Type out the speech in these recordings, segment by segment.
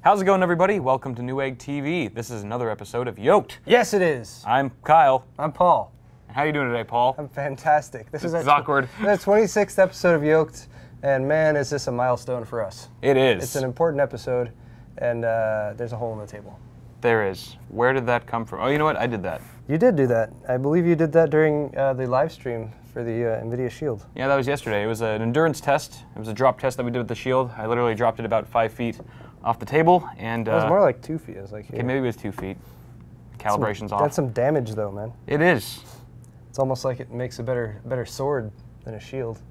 How's it going, everybody? Welcome to Newegg TV. This is another episode of Yolk'd. Yes, it is. I'm Kyle. I'm Paul. How are you doing today, Paul? I'm fantastic. This is awkward. The 26th episode of Yolk'd, and man, is this a milestone for us. It is. It's an important episode, and there's a hole in the table. There is. Where did that come from? Oh, you know what? I did that. You did do that. I believe you did that during the live stream for the NVIDIA Shield. Yeah, that was yesterday. It was an endurance test. It was a drop test that we did with the Shield. I literally dropped it about 5 feet off the table, and it was more like 2 feet. It was like okay, maybe it was 2 feet. Calibration's off. That's some damage, though, man. It is. It's almost like it makes a better sword than a shield.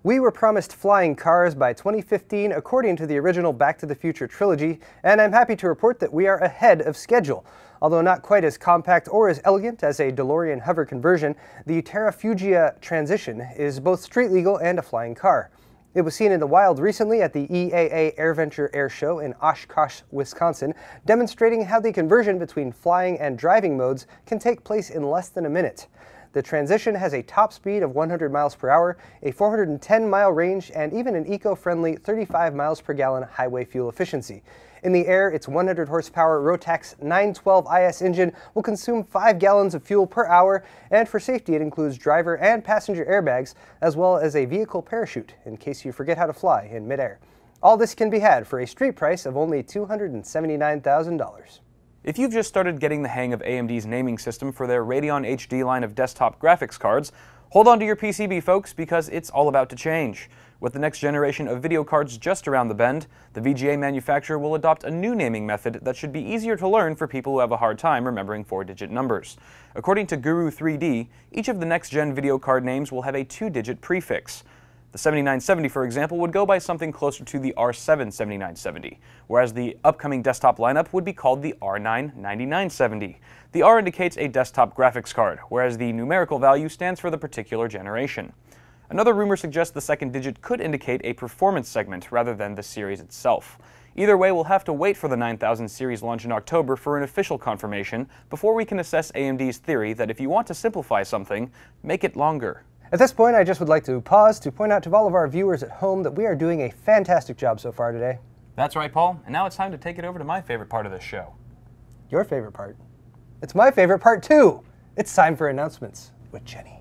We were promised flying cars by 2015 according to the original Back to the Future trilogy, and I'm happy to report that we are ahead of schedule. Although not quite as compact or as elegant as a DeLorean hover conversion, the Terrafugia transition is both street legal and a flying car. It was seen in the wild recently at the EAA AirVenture Air Show in Oshkosh, Wisconsin, demonstrating how the conversion between flying and driving modes can take place in less than a minute. The transition has a top speed of 100 miles per hour, a 410-mile range, and even an eco-friendly 35 miles per gallon highway fuel efficiency. In the air, its 100-horsepower Rotax 912 IS engine will consume 5 gallons of fuel per hour, and for safety it includes driver and passenger airbags, as well as a vehicle parachute in case you forget how to fly in midair. All this can be had for a street price of only $279,000. If you've just started getting the hang of AMD's naming system for their Radeon HD line of desktop graphics cards, hold on to your PCB, folks, because it's all about to change. With the next generation of video cards just around the bend, the VGA manufacturer will adopt a new naming method that should be easier to learn for people who have a hard time remembering 4-digit numbers. According to Guru 3D, each of the next-gen video card names will have a 2-digit prefix. The 7970, for example, would go by something closer to the R7 7970, whereas the upcoming desktop lineup would be called the R9 9970. The R indicates a desktop graphics card, whereas the numerical value stands for the particular generation. Another rumor suggests the second digit could indicate a performance segment rather than the series itself. Either way, we'll have to wait for the 9000 series launch in October for an official confirmation before we can assess AMD's theory that if you want to simplify something, make it longer. At this point, I just would like to pause to point out to all of our viewers at home that we are doing a fantastic job so far today. That's right, Paul. And now it's time to take it over to my favorite part of this show. Your favorite part? It's my favorite part, too. It's time for announcements with Jenny.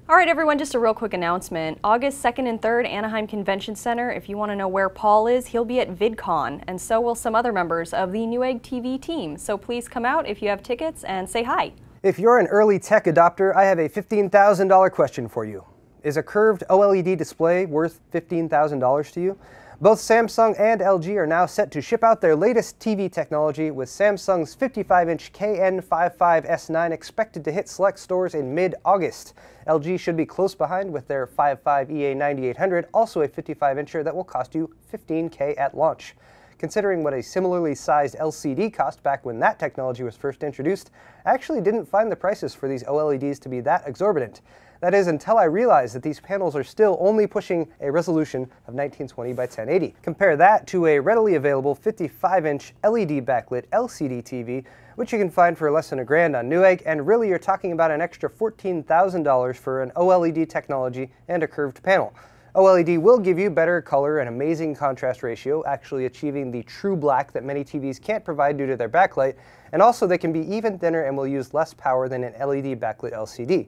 All right, everyone, just a real quick announcement. August 2nd and 3rd, Anaheim Convention Center. If you want to know where Paul is, he'll be at VidCon, and so will some other members of the Newegg TV team. So please come out if you have tickets and say hi. If you're an early tech adopter, I have a $15,000 question for you. Is a curved OLED display worth $15,000 to you? Both Samsung and LG are now set to ship out their latest TV technology, with Samsung's 55-inch KN55S9 expected to hit select stores in mid-August. LG should be close behind with their 55 EA9800, also a 55-incher that will cost you $15K at launch. Considering what a similarly sized LCD cost back when that technology was first introduced, I actually didn't find the prices for these OLEDs to be that exorbitant. That is, until I realized that these panels are still only pushing a resolution of 1920 by 1080. Compare that to a readily available 55-inch LED backlit LCD TV, which you can find for less than $1,000 on Newegg, and really you're talking about an extra $14,000 for an OLED technology and a curved panel. OLED will give you better color and amazing contrast ratio, actually achieving the true black that many TVs can't provide due to their backlight, and also they can be even thinner and will use less power than an LED backlit LCD.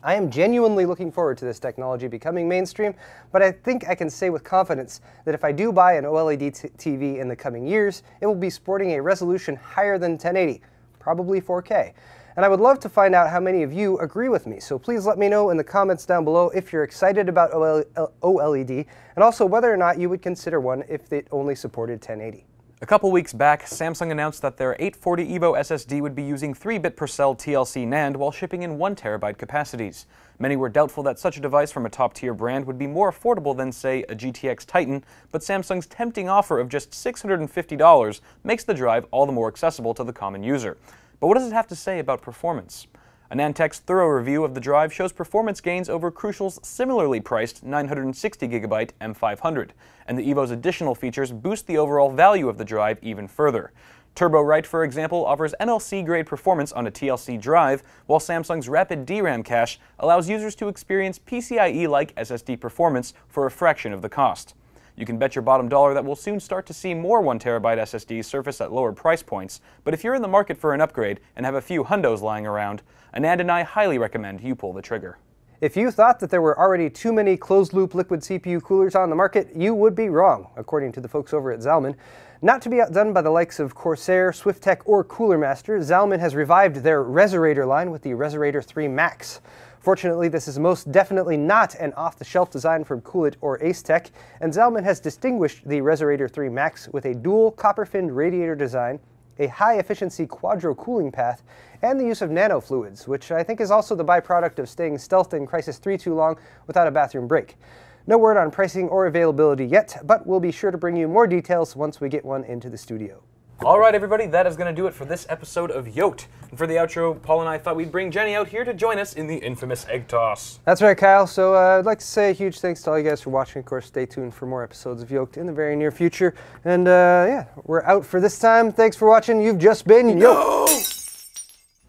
I am genuinely looking forward to this technology becoming mainstream, but I think I can say with confidence that if I do buy an OLED TV in the coming years, it will be sporting a resolution higher than 1080, probably 4K. And I would love to find out how many of you agree with me, so please let me know in the comments down below if you're excited about OLED, and also whether or not you would consider one if it only supported 1080. A couple weeks back, Samsung announced that their 840 EVO SSD would be using 3-bit per cell TLC NAND while shipping in 1 TB capacities. Many were doubtful that such a device from a top-tier brand would be more affordable than, say, a GTX Titan, but Samsung's tempting offer of just $650 makes the drive all the more accessible to the common user. But what does it have to say about performance? AnandTech's thorough review of the drive shows performance gains over Crucial's similarly priced 960GB M500, and the EVO's additional features boost the overall value of the drive even further. TurboWrite, for example, offers NLC-grade performance on a TLC drive, while Samsung's Rapid DRAM cache allows users to experience PCIe-like SSD performance for a fraction of the cost. You can bet your bottom dollar that we'll soon start to see more 1TB SSDs surface at lower price points, but if you're in the market for an upgrade and have a few hundos lying around, Anand and I highly recommend you pull the trigger. If you thought that there were already too many closed-loop liquid CPU coolers on the market, you would be wrong, according to the folks over at Zalman. Not to be outdone by the likes of Corsair, Swiftech, or Cooler Master, Zalman has revived their Reserator line with the Reserator 3 Max. Fortunately, this is most definitely not an off-the-shelf design from Coolit or Acetech, and Zalman has distinguished the Reserator 3 Max with a dual copper-finned radiator design, a high-efficiency quadro cooling path, and the use of nanofluids, which I think is also the byproduct of staying stealthed in Crysis 3 too long without a bathroom break. No word on pricing or availability yet, but we'll be sure to bring you more details once we get one into the studio. Alright everybody, that is going to do it for this episode of Yolk'd. And for the outro, Paul and I thought we'd bring Jenny out here to join us in the infamous egg toss. That's right, Kyle. So I'd like to say a huge thanks to all you guys for watching. Of course, stay tuned for more episodes of Yolk'd in the very near future. And yeah, we're out for this time. Thanks for watching. You've just been Yolk'd.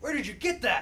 Where did you get that?